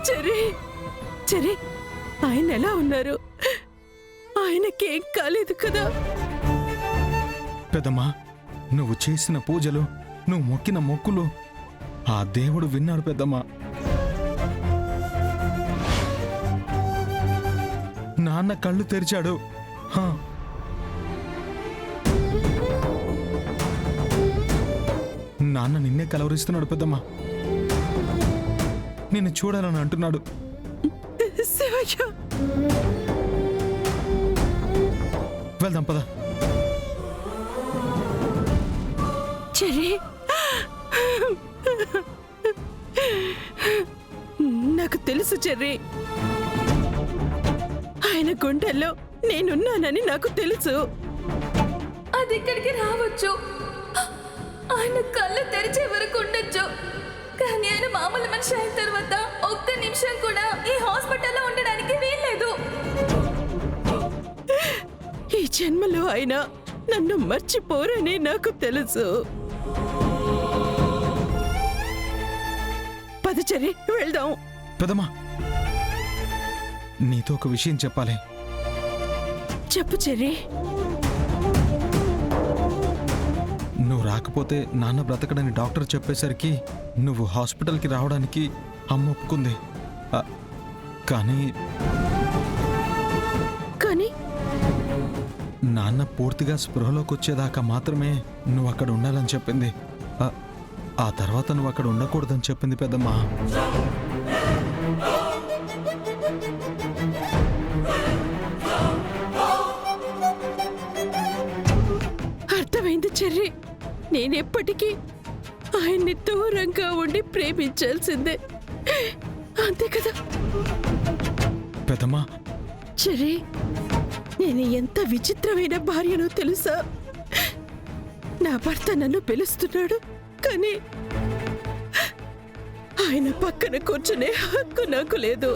Cherry cherry, ఆయన ఎలా ఉన్నారు? ఆయనకేం కాలేదు కదా? పెద్దమ్మా, నువ్వు చేసిన పూజలు, నువ్వు మొక్కిన మొక్కులు ఆ దేవుడు విన్నాడు పెద్దమ్మా. నాన్న కళ్ళు తెరిచాడు. నాన్న నిన్నే కలవరిస్తున్నాడు పెద్దమ్మా. నిన్ను చూడాలని అంటున్నాడు. శివయ్య, వెళ్దాం పద. చెర్రీ, నాకు తెలుసు చెర్రీ, ఆయన గుండెల్లో నేనున్నానని నాకు తెలుసు. అది ఇక్కడికి రావచ్చు, ఆయన కళ్ళు తెరిచే వరకు ఉండొచ్చు, కానీ ఆయన మామూలు మనిషి అయిన తర్వాత ఒక్క నిమిషం కూడా ఈ హాస్పిటల్లో ఉండడానికి వీల్లేదు. ఈ జన్మలో ఆయన నన్ను మర్చిపోరని నాకు తెలుసు. పద చెర్రీ, వెళ్దాం. పెద్దమ్మా, నీతో ఒక విషయం చెప్పాలి. చెప్పు చెర్రీ. నువ్వు రాకపోతే నాన్న బ్రతకడని డాక్టర్ చెప్పేసరికి నువ్వు హాస్పిటల్కి రావడానికి అమ్మ ఒప్పుకుంది. కానీ కానీ నాన్న పూర్తిగా స్పృహలోకి వచ్చేదాకా మాత్రమే నువ్వు అక్కడ ఉండాలని చెప్పింది. ఆ తర్వాత నువ్వు అక్కడ ఉండకూడదని చెప్పింది పెద్దమ్మా. అర్థమైంది చెర్రీ, నేనెప్పటికీ ఆయన్ని దూరంగా ఉండి ప్రేమించాల్సిందే, అంతే కదా? పెద్దమ్మా, చెర్రీ, నేను ఎంత విచిత్రమైన భార్యనో తెలుసా? నా భర్త నన్ను పిలుస్తున్నాడు, కానీ ఆయన పక్కన కూర్చునే హక్కు నాకు లేదు.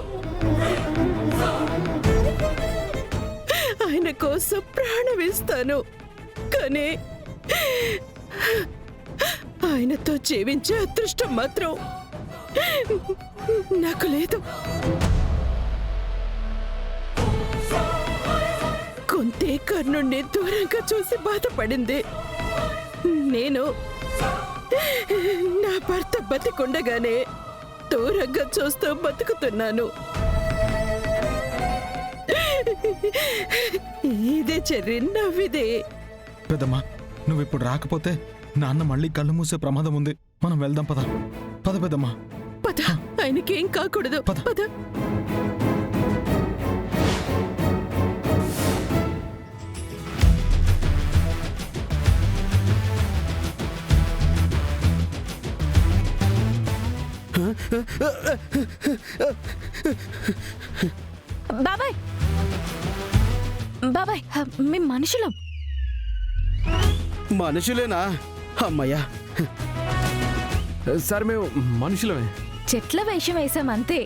ఆయన కోసం ప్రాణం ఇస్తాను, కానీ ఆయనతో జీవించే అదృష్టం మాత్రం నాకు లేదు. కొంతే కర్ణుణ్ణి దూరంగా చూసి బాధపడింది. నేను నా భర్త బతికుండగానే దూరంగా చూస్తూ బతుకుతున్నాను. ఇదే చెర్రీ, నవ్విదే. పెద్దమ్మా, నువ్వు ఇప్పుడు రాకపోతే నాన్న మళ్ళీ కళ్ళు మూసే ప్రమాదం ఉంది. మనం వెళ్దాం పద. పద పెద్దమ్మా, పద. ఆయనకేం కాకూడదు. పద. పద. బాబాయ్, బాబాయ్, మేము మనుషులం. మనుషులేనా? అమ్మయ్యా. సార్, మేము మనుషులమే. చెట్ల వేషం వేసాం అంతే.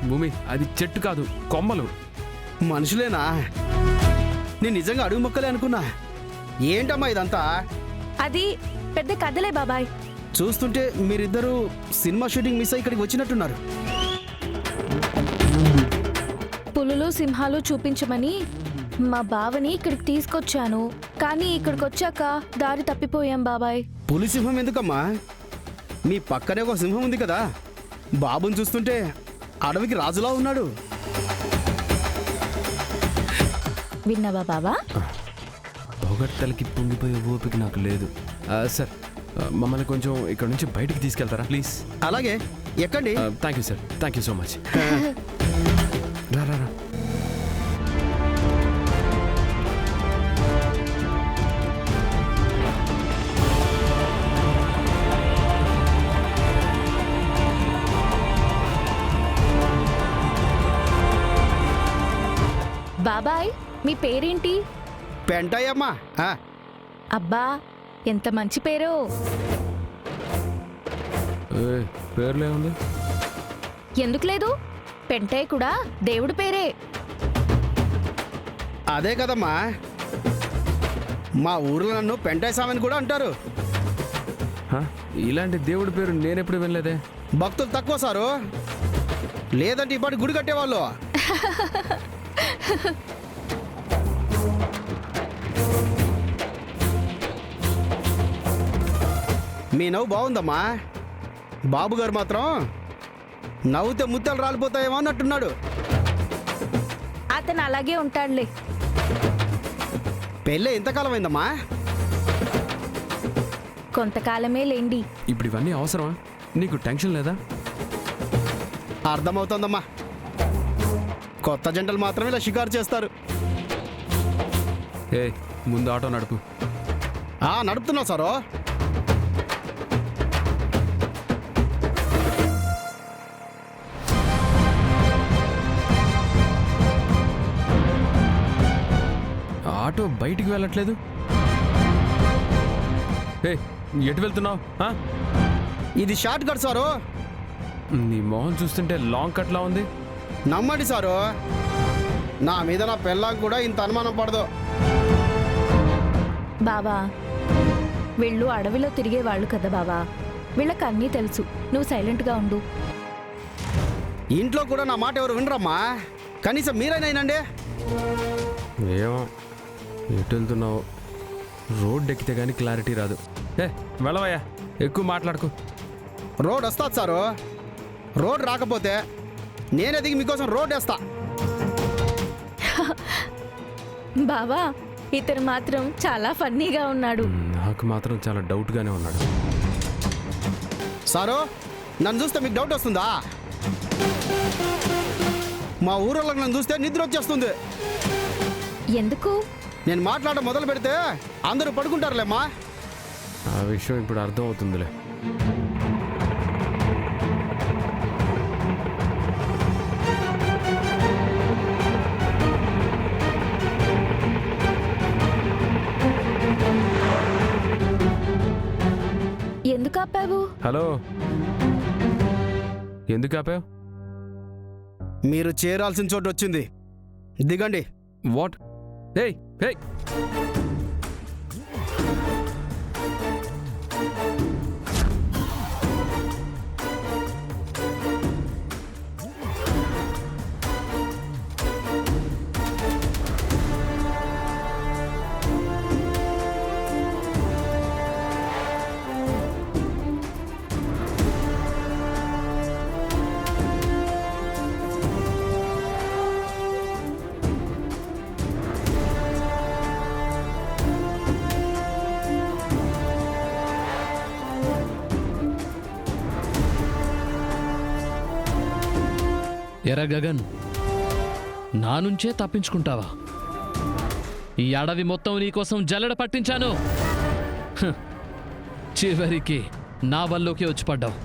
భూమి, అది చెట్టు కాదు, కొమ్మలు. మనుషులేనా? నేను నిజంగా అడుగు మొక్కలే అనుకున్నా. ఏంటమ్మా ఇదంతా? అది పెద్ద కథలే బాబాయ్. చూస్తుంటే మీరిద్దరూ సినిమా షూటింగ్ మిస్ అయ్యి ఇక్కడికి వచ్చినట్టున్నారు. పులులు సింహాలు చూపించమని మా బావని ఇక్కడికి తీసుకొచ్చాను, కానీ ఇక్కడికి వచ్చాక దారి తప్పిపోయాం బాబాయ్. పులి సింహం ఎందుకమ్మా? మీ పక్కనే ఒక సింహం ఉంది కదా. బాబుని చూస్తుంటే అడవికి రాజులా ఉన్నాడు. విన్నావా బాబా? పొగడ్తలకి పొంగిపోయే ఓపిక నాకు లేదు. సార్, మమ్మల్ని కొంచెం ఇక్కడ నుంచి బయటికి తీసుకెళ్తారా ప్లీజ్? అలాగే, ఎక్కండి. Thank you sir, thank you so much. రా రా రా. బాబాయ్, మీ పేరేంటి? పెంటయ్యమ్మా. అబ్బా, ఎంత మంచి పేరు. పేర్లే ఉంది. ఎందుకు లేదు? పెంటయ్య కూడా దేవుడి పేరే. అదే కదమ్మా, మా ఊర్లో నన్ను పెంటయ్య స్వామిని కూడా అంటారు. ఇలాంటి దేవుడి పేరు నేనెప్పుడు వినలేదే. భక్తులు తక్కువ సారు. లేదంటే ఇప్పటి గుడి కట్టేవాళ్ళు. మీ నవ్వు బాగుందమ్మా. బాబు గారు మాత్రం నవ్వుతే ముత్తలు రాలిపోతాయేమో అన్నట్టున్నాడు. అతను అలాగే ఉంటాడులే. పెళ్ళి ఎంతకాలం అయిందమ్మా? కొంతకాలమే లేండి. ఇప్పుడు ఇవన్నీ అవసరమా? నీకు టెన్షన్ లేదా? అర్థమవుతుందమ్మా. కొత్త జంటలు మాత్రమే ఇలా షికారు చేస్తారు. ఏ ముందు ఆటో నడుపు. నడుపుతున్నా సారు. ఆటో బయటికి వెళ్ళట్లేదు. ఏ ఎటు వెళ్తున్నావు? ఇది షార్ట్ కట్ సారు. నీ మొహం చూస్తుంటే లాంగ్ కట్లా ఉంది. నమ్మండి సారు, నా మీద నా పెళ్ళాం కూడా ఇంత అనుమానం పడదు. బావా, వీళ్ళు అడవిలో తిరిగేవాళ్ళు కదా బావా, వీళ్ళకి అన్నీ తెలుసు. నువ్వు సైలెంట్గా ఉండు. ఇంట్లో కూడా నా మాట ఎవరు వినరమ్మా. కనీసం మీరైనానండి. ఏమో ఎటు వెళ్తున్నావు? రోడ్ ఎక్కితే కానీ క్లారిటీ రాదు. ఏ వెళ్ళవయ్యా, ఎక్కువ మాట్లాడుకో. రోడ్ వస్తుంది సారు. రోడ్ రాకపోతే నేనే దిగి మీకోసం రోడ్ వేస్తా. బావా, ఇతను మాత్రం చాలా ఫన్నీగా ఉన్నాడు. నాకు మాత్రం చాలా డౌట్గానే ఉన్నాడు. సారు, నన్ను చూస్తే మీకు డౌట్ వస్తుందా? మా ఊరోళ్ళకి నన్ను చూస్తే నిద్ర వచ్చేస్తుంది. ఎందుకు? నేను మాట్లాడడం మొదలు పెడితే అందరూ పడుకుంటారులేమ్మా. ఆ విషయం ఇప్పుడు అర్థం అవుతుందిలే. ఎందుకు ఆపావు? హలో, ఎందుకు ఆపావు? మీరు చేరాల్సిన చోటు వచ్చింది, దిగండి. వాట్? ఏయ్ ఏయ్ ఎరా గగన్, నా నుంచే తప్పించుకుంటావా? ఈ అడవి మొత్తం నీకోసం జల్లెడ పట్టించాను. చివరికి నా వల్లోకి వచ్చి పడ్డావు.